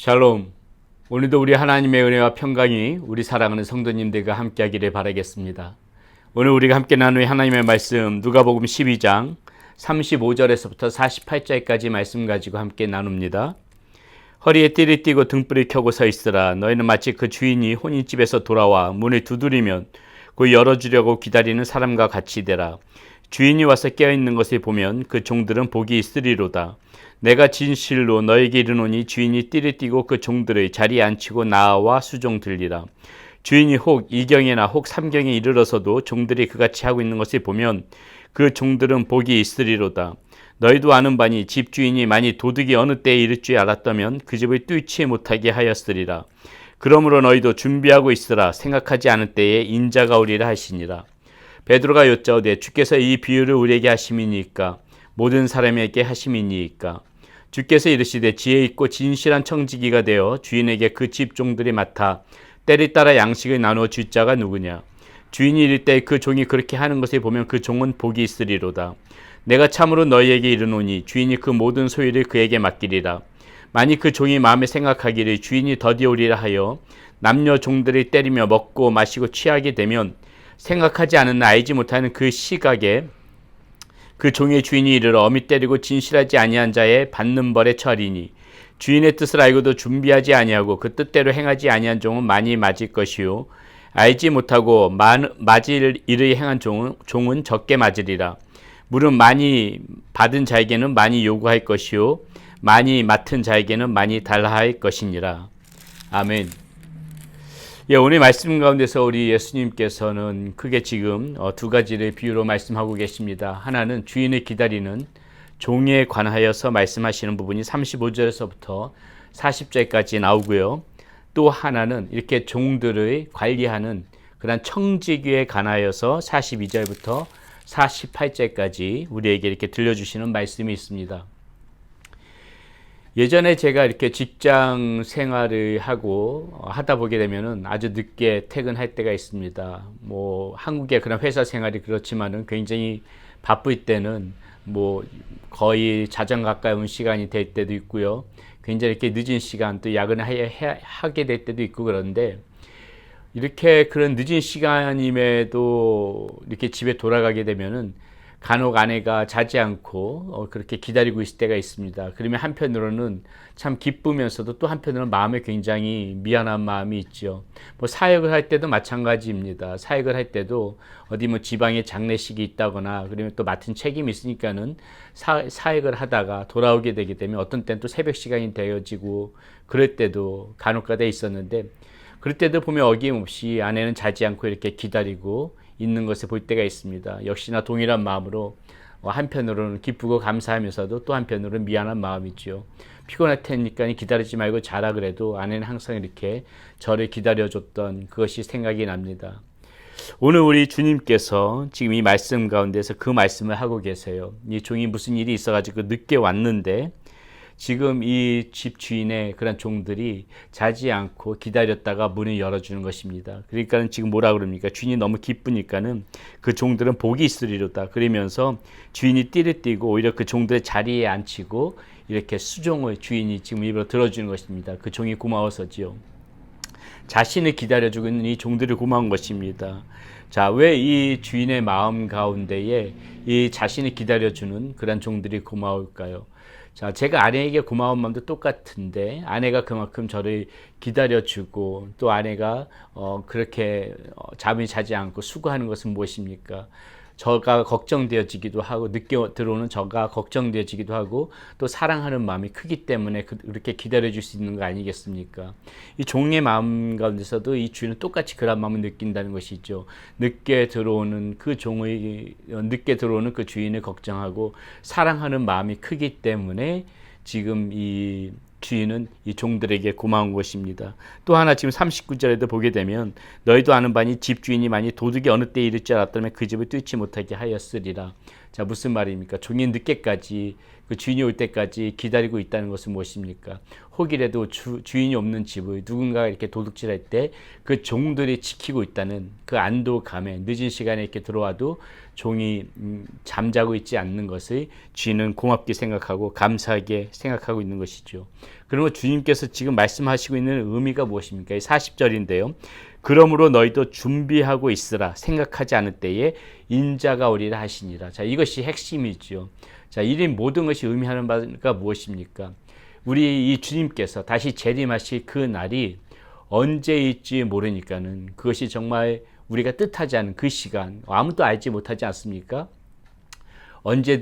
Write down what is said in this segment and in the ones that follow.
샬롬. 오늘도 우리 하나님의 은혜와 평강이 우리 사랑하는 성도님들과 함께하기를 바라겠습니다. 오늘 우리가 함께 나눌 하나님의 말씀 누가복음 12장 35절에서부터 48절까지 말씀 가지고 함께 나눕니다. 허리에 띠를 띠고 등불을 켜고 서 있으라. 너희는 마치 그 주인이 혼인집에서 돌아와 문을 두드리면 그 열어주려고 기다리는 사람과 같이 되라. 주인이 와서 깨어있는 것을 보면 그 종들은 복이 있으리로다. 내가 진실로 너에게 이르노니 주인이 띠를 띠고 그 종들을 자리에 앉히고 나와 수종 들리라. 주인이 혹 2경이나 혹 3경에 이르러서도 종들이 그같이 하고 있는 것을 보면 그 종들은 복이 있으리로다. 너희도 아는 바니 집주인이 만일 도둑이 어느 때에 이를 줄 알았다면 그 집을 뚫지 못하게 하였으리라. 그러므로 너희도 준비하고 있으라. 생각하지 않을 때에 인자가 오리라 하시니라. 베드로가 여짜오되 주께서 이 비유를 우리에게 하심이니까 모든 사람에게 하심이니까. 주께서 이르시되 지혜 있고 진실한 청지기가 되어 주인에게 그 집 종들이 맡아 때를 따라 양식을 나누어 줄 자가 누구냐. 주인이 이를 때 그 종이 그렇게 하는 것을 보면 그 종은 복이 있으리로다. 내가 참으로 너희에게 이르노니 주인이 그 모든 소유를 그에게 맡기리라. 만일 그 종이 마음에 생각하기를 주인이 더디 오리라 하여 남녀 종들을 때리며 먹고 마시고 취하게 되면 생각하지 않은 알지 못하는 그 시각에 그 종의 주인이 이르러 어미 때리고 진실하지 아니한 자의 받는 벌에 처하리니 주인의 뜻을 알고도 준비하지 아니하고 그 뜻대로 행하지 아니한 종은 많이 맞을 것이요 알지 못하고 맞을 일을 행한 종은 적게 맞으리라. 물은 많이 받은 자에게는 많이 요구할 것이요 많이 맡은 자에게는 많이 달라 할 것이니라. 아멘. 오늘 말씀 가운데서 우리 예수님께서는 크게 지금 두 가지를 비유로 말씀하고 계십니다. 하나는 주인을 기다리는 종에 관하여서 말씀하시는 부분이 35절에서부터 40절까지 나오고요. 또 하나는 이렇게 종들을 관리하는 그런 청지기에 관하여서 42절부터 48절까지 우리에게 이렇게 들려주시는 말씀이 있습니다. 예전에 제가 이렇게 직장 생활을 하다 보게 되면은 아주 늦게 퇴근할 때가 있습니다. 한국의 그런 회사 생활이 그렇지만은 굉장히 바쁠 때는 거의 자정 가까운 시간이 될 때도 있고요. 굉장히 이렇게 늦은 시간 또 야근을 하게 될 때도 있고 그런데 이렇게 그런 늦은 시간임에도 이렇게 집에 돌아가게 되면은 간혹 아내가 자지 않고 그렇게 기다리고 있을 때가 있습니다. 그러면 한편으로는 참 기쁘면서도 또 한편으로는 마음에 굉장히 미안한 마음이 있죠. 사역을 할 때도 마찬가지입니다. 사역을 할 때도 어디 지방에 장례식이 있다거나 그러면 또 맡은 책임이 있으니까는 사역을 하다가 돌아오게 되기 때문에 어떤 때는 또 새벽 시간이 되어지고 그럴 때도 간혹가다 있었는데 그럴 때도 보면 어김없이 아내는 자지 않고 이렇게 기다리고 있는 것을 볼 때가 있습니다. 역시나 동일한 마음으로 한편으로는 기쁘고 감사하면서도 또 한편으로는 미안한 마음이죠. 피곤할 테니까 기다리지 말고 자라 그래도 아내는 항상 이렇게 저를 기다려줬던 그것이 생각이 납니다. 오늘 우리 주님께서 지금 이 말씀 가운데서 그 말씀을 하고 계세요. 이 종이 무슨 일이 있어가지고 늦게 왔는데 지금 이 집 주인의 그런 종들이 자지 않고 기다렸다가 문을 열어주는 것입니다. 그러니까는 지금 뭐라 그럽니까? 주인이 너무 기쁘니까는 그 종들은 복이 있으리로다. 그러면서 주인이 띠를 띠고 오히려 그 종들의 자리에 앉히고 이렇게 수종을 주인이 지금 입으로 들어주는 것입니다. 그 종이 고마워서지요. 자신을 기다려주고 있는 이 종들이 고마운 것입니다. 자, 왜 이 주인의 마음 가운데에 이 자신을 기다려주는 그런 종들이 고마울까요? 자, 제가 아내에게 고마운 마음도 똑같은데 아내가 그만큼 저를 기다려주고 또 아내가 그렇게 잠이 자지 않고 수고하는 것은 무엇입니까? 저가 걱정되어지기도 하고 늦게 들어오는 저가 걱정되어지기도 하고 또 사랑하는 마음이 크기 때문에 그렇게 기다려줄 수 있는 거 아니겠습니까? 이 종의 마음 가운데서도 이 주인은 똑같이 그런 마음을 느낀다는 것이죠. 늦게 들어오는 그 주인을 걱정하고 사랑하는 마음이 크기 때문에 지금 이 주인은 이 종들에게 고마운 것입니다. 또 하나 지금 39절에도 보게 되면 너희도 아는 바니 집주인이 만일 도둑이 어느 때에 이를 줄 알았다면 그 집을 뚫지 못하게 하였으리라. 자, 무슨 말입니까? 종이 늦게까지 그 주인이 올 때까지 기다리고 있다는 것은 무엇입니까? 혹이라도 주인이 없는 집을 누군가가 이렇게 도둑질할 때 그 종들이 지키고 있다는 그 안도감에 늦은 시간에 이렇게 들어와도 종이 잠자고 있지 않는 것을 주인은 고맙게 생각하고 감사하게 생각하고 있는 것이죠. 그러면 주님께서 지금 말씀하시고 있는 의미가 무엇입니까? 40절인데요. 그러므로 너희도 준비하고 있으라. 생각하지 않을 때에 인자가 오리라 하시니라. 자, 이것이 핵심이죠. 자, 이 모든 것이 의미하는 바가 무엇입니까? 우리 이 주님께서 다시 재림하실 그 날이 언제일지 모르니까는 그것이 정말 우리가 뜻하지 않은 그 시간, 아무도 알지 못하지 않습니까? 언제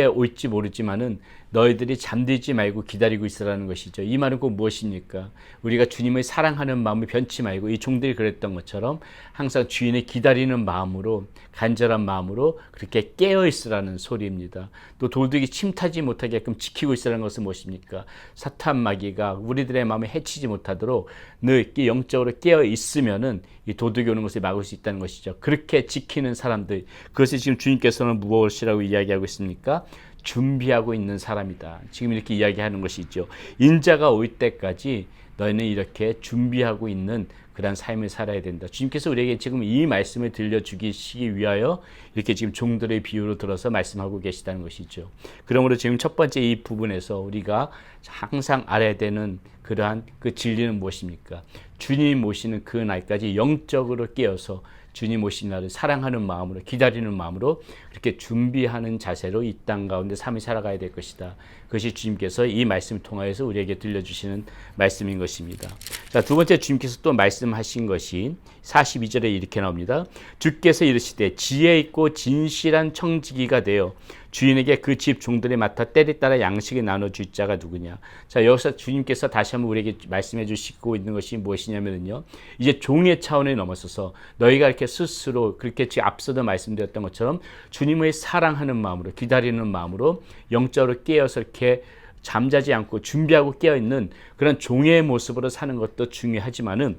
올지 모르지만은 너희들이 잠들지 말고 기다리고 있으라는 것이죠. 이 말은 꼭 무엇입니까? 우리가 주님을 사랑하는 마음을 변치 말고 이 종들이 그랬던 것처럼 항상 주인을 기다리는 마음으로 간절한 마음으로 그렇게 깨어 있으라는 소리입니다. 또 도둑이 침타지 못하게끔 지키고 있으라는 것은 무엇입니까? 사탄 마귀가 우리들의 마음을 해치지 못하도록 늘 영적으로 깨어 있으면은 이 도둑이 오는 것을 막을 수 있다는 것이죠. 그렇게 지키는 사람들, 그것이 지금 주님께서는 무엇이라고 이야기하고 있습니까? 준비하고 있는 사람이다. 지금 이렇게 이야기하는 것이죠. 인자가 올 때까지 너희는 이렇게 준비하고 있는 그런 삶을 살아야 된다. 주님께서 우리에게 지금 이 말씀을 들려주시기 위하여 이렇게 지금 종들의 비유로 들어서 말씀하고 계시다는 것이죠. 그러므로 지금 첫 번째 이 부분에서 우리가 항상 알아야 되는 그러한 그 진리는 무엇입니까? 주님 오시는 그 날까지 영적으로 깨어서 주님 오신 날을 사랑하는 마음으로 기다리는 마음으로 그렇게 준비하는 자세로 이 땅 가운데 삶을 살아가야 될 것이다. 그것이 주님께서 이 말씀을 통하여서 우리에게 들려주시는 말씀인 것입니다. 자, 두 번째 주님께서 또 말씀하신 것이 42절에 이렇게 나옵니다. 주께서 이르시되 지혜 있고 진실한 청지기가 되어 주인에게 그 집 종들에 맡아 때에 따라 양식을 나눠줄 자가 누구냐. 자, 여기서 주님께서 다시 한번 우리에게 말씀해 주시고 있는 것이 무엇이냐면요, 이제 종의 차원에 넘어서서 너희가 이렇게 스스로 그렇게 앞서도 말씀드렸던 것처럼 주님을 사랑하는 마음으로 기다리는 마음으로 영적으로 깨어서 이렇게 잠자지 않고 준비하고 깨어있는 그런 종의 모습으로 사는 것도 중요하지만은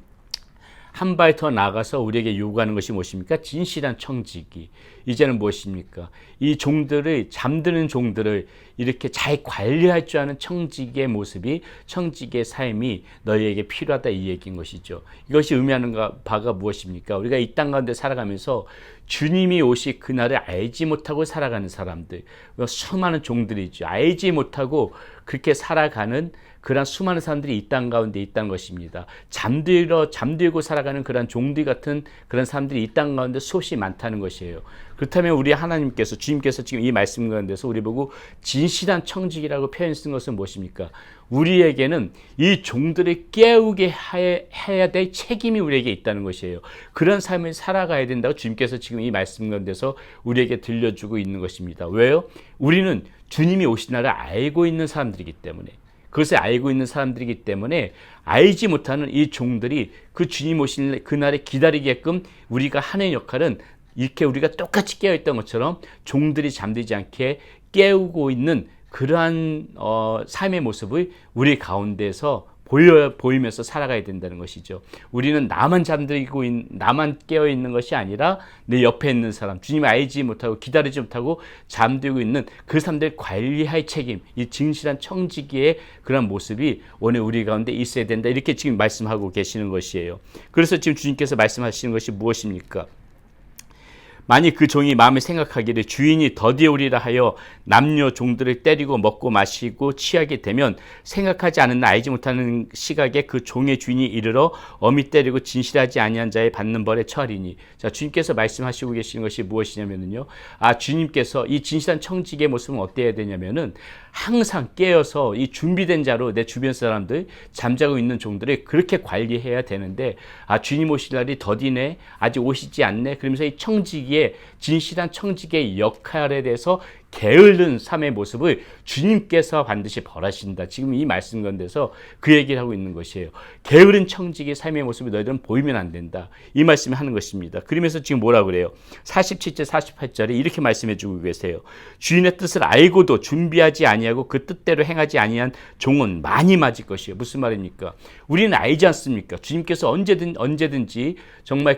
한 발 더 나아가서 우리에게 요구하는 것이 무엇입니까? 진실한 청지기. 이제는 무엇입니까? 이 종들을, 잠드는 종들을 이렇게 잘 관리할 줄 아는 청지기의 모습이, 청지기의 삶이 너희에게 필요하다, 이 얘기인 것이죠. 이것이 의미하는 바가 무엇입니까? 우리가 이 땅 가운데 살아가면서 주님이 오실 그날을 알지 못하고 살아가는 사람들, 수많은 종들이 있죠. 알지 못하고 그렇게 살아가는 그런 수많은 사람들이 이 땅 가운데 있다는 것입니다. 잠들고 살아가는 그런 종들 같은 그런 사람들이 이 땅 가운데 수없이 많다는 것이에요. 그렇다면 우리 하나님께서, 주님께서 지금 이 말씀 가운데서 우리 보고 진실한 청지기라고 표현 쓴 것은 무엇입니까? 우리에게는 이 종들을 깨우게 해야 될 책임이 우리에게 있다는 것이에요. 그런 삶을 살아가야 된다고 주님께서 지금 이 말씀 가운데서 우리에게 들려주고 있는 것입니다. 왜요? 우리는 주님이 오신 날을 알고 있는 사람들이기 때문에, 그것을 알고 있는 사람들이기 때문에 알지 못하는 이 종들이 그 주님 오신 그날에 기다리게끔 우리가 하는 역할은 이렇게 우리가 똑같이 깨어있던 것처럼 종들이 잠들지 않게 깨우고 있는 그러한 삶의 모습을 우리 가운데서 보이면서 살아가야 된다는 것이죠. 우리는 나만 나만 깨어 있는 것이 아니라 내 옆에 있는 사람, 주님을 알지 못하고 기다리지 못하고 잠들고 있는 그 사람들 관리할 책임, 이 진실한 청지기의 그런 모습이 오늘 우리 가운데 있어야 된다, 이렇게 지금 말씀하고 계시는 것이에요. 그래서 지금 주님께서 말씀하시는 것이 무엇입니까? 만일 그 종이 마음에 생각하기를 주인이 더디에 오리라 하여 남녀 종들을 때리고 먹고 마시고 취하게 되면 생각하지 않은 나 알지 못하는 시각에 그 종의 주인이 이르러 엄히 때리고 진실하지 아니한 자의 받는 벌에 처하리니. 자, 주님께서 말씀하시고 계시는 것이 무엇이냐면요, 주님께서 이 진실한 청지기의 모습은 어때야 되냐면은 항상 깨어서 이 준비된 자로 내 주변 사람들, 잠자고 있는 종들을 그렇게 관리해야 되는데, 주님 오실 날이 더디네, 아직 오시지 않네, 그러면서 이 청지기의, 진실한 청지기의 역할에 대해서 게으른 삶의 모습을 주님께서 반드시 벌하신다. 지금 이 말씀 가운데서 그 얘기를 하고 있는 것이에요. 게으른 청지기의 삶의 모습이 너희들은 보이면 안 된다, 이 말씀을 하는 것입니다. 그러면서 지금 뭐라 그래요? 47절 48절에 이렇게 말씀해 주고 계세요. 주인의 뜻을 알고도 준비하지 아니하고 그 뜻대로 행하지 아니한 종은 많이 맞을 것이에요. 무슨 말입니까? 우리는 알지 않습니까? 주님께서 언제든지 정말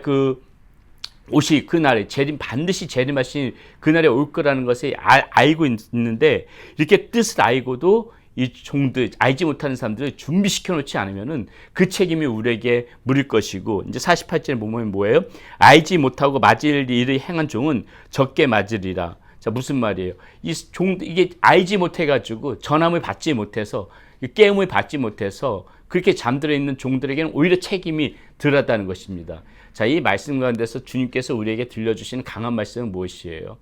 옷이 그날에 반드시 재림하신 그날에 올 거라는 것을 알고 있는데, 이렇게 뜻을 알고도 이 종들, 알지 못하는 사람들을 준비시켜 놓지 않으면은 그 책임이 우리에게 물을 것이고, 이제 48절에 보면 뭐예요? 알지 못하고 맞을 일을 행한 종은 적게 맞으리라. 자, 무슨 말이에요? 이게 알지 못해가지고 전함을 받지 못해서, 깨움을 받지 못해서 그렇게 잠들어 있는 종들에게는 오히려 책임이 덜하다는 것입니다. 자, 이 말씀 가운데서 주님께서 우리에게 들려주시는 강한 말씀은 무엇이에요?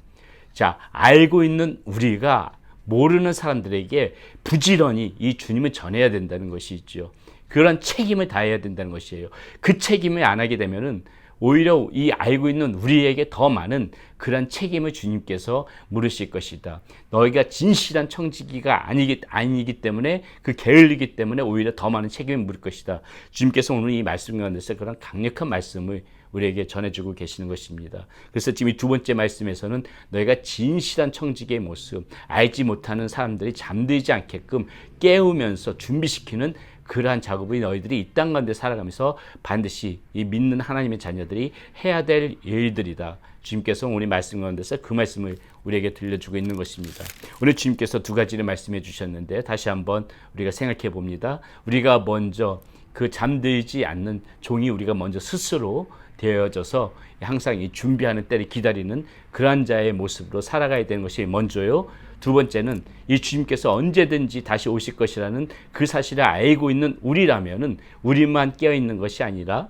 자, 알고 있는 우리가 모르는 사람들에게 부지런히 이 주님을 전해야 된다는 것이 있죠. 그런 책임을 다해야 된다는 것이에요. 그 책임을 안 하게 되면은 오히려 이 알고 있는 우리에게 더 많은 그런 책임을 주님께서 물으실 것이다. 너희가 진실한 청지기가 아니기 때문에, 그 게을리기 때문에 오히려 더 많은 책임을 물을 것이다. 주님께서 오늘 이 말씀 가운데서 그런 강력한 말씀을 우리에게 전해주고 계시는 것입니다. 그래서 지금 이 두 번째 말씀에서는 너희가 진실한 청지기의 모습, 알지 못하는 사람들이 잠들지 않게끔 깨우면서 준비시키는 그러한 작업이 너희들이 이 땅 가운데 살아가면서 반드시 이 믿는 하나님의 자녀들이 해야 될 일들이다. 주님께서 오늘 말씀 가운데서 그 말씀을 우리에게 들려주고 있는 것입니다. 오늘 주님께서 두 가지를 말씀해 주셨는데, 다시 한번 우리가 생각해 봅니다. 우리가 먼저 그 잠들지 않는 종이 우리가 먼저 스스로 되어져서 항상 이 준비하는 때를 기다리는 그러한 자의 모습으로 살아가야 되는 것이 먼저요. 두 번째는 이 주님께서 언제든지 다시 오실 것이라는 그 사실을 알고 있는 우리라면은 우리만 깨어 있는 것이 아니라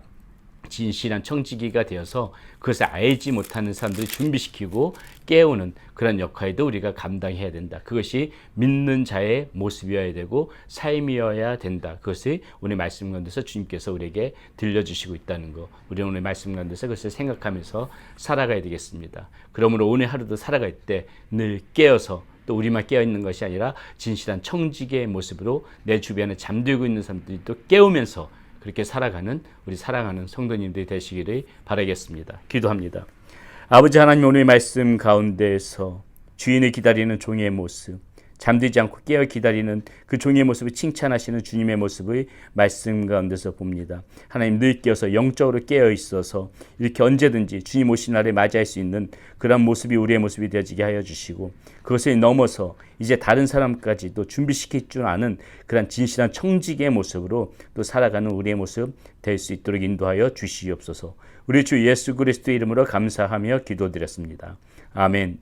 진실한 청지기가 되어서 그것을 알지 못하는 사람들을 준비시키고 깨우는 그런 역할도 우리가 감당해야 된다. 그것이 믿는 자의 모습이어야 되고 삶이어야 된다. 그것을 오늘 말씀 가운데서 주님께서 우리에게 들려주시고 있다는 거, 우리 오늘 말씀 가운데서 그것을 생각하면서 살아가야 되겠습니다. 그러므로 오늘 하루도 살아갈 때 늘 깨어서, 또 우리만 깨어있는 것이 아니라 진실한 청지기의 모습으로 내 주변에 잠들고 있는 사람들이 또 깨우면서 그렇게 살아가는 우리 사랑하는 성도님들이 되시기를 바라겠습니다. 기도합니다. 아버지 하나님, 오늘 말씀 가운데에서 주인을 기다리는 종의 모습, 잠들지 않고 깨어 기다리는 그 종의 모습을 칭찬하시는 주님의 모습을 말씀 가운데서 봅니다. 하나님, 늘 깨어서 영적으로 깨어 있어서 이렇게 언제든지 주님 오신 날을 맞이할 수 있는 그런 모습이 우리의 모습이 되어지게 하여 주시고, 그것을 넘어서 이제 다른 사람까지도 준비시킬 줄 아는 그런 진실한 청지기의 모습으로 또 살아가는 우리의 모습 될 수 있도록 인도하여 주시옵소서. 우리 주 예수 그리스도의 이름으로 감사하며 기도드렸습니다. 아멘.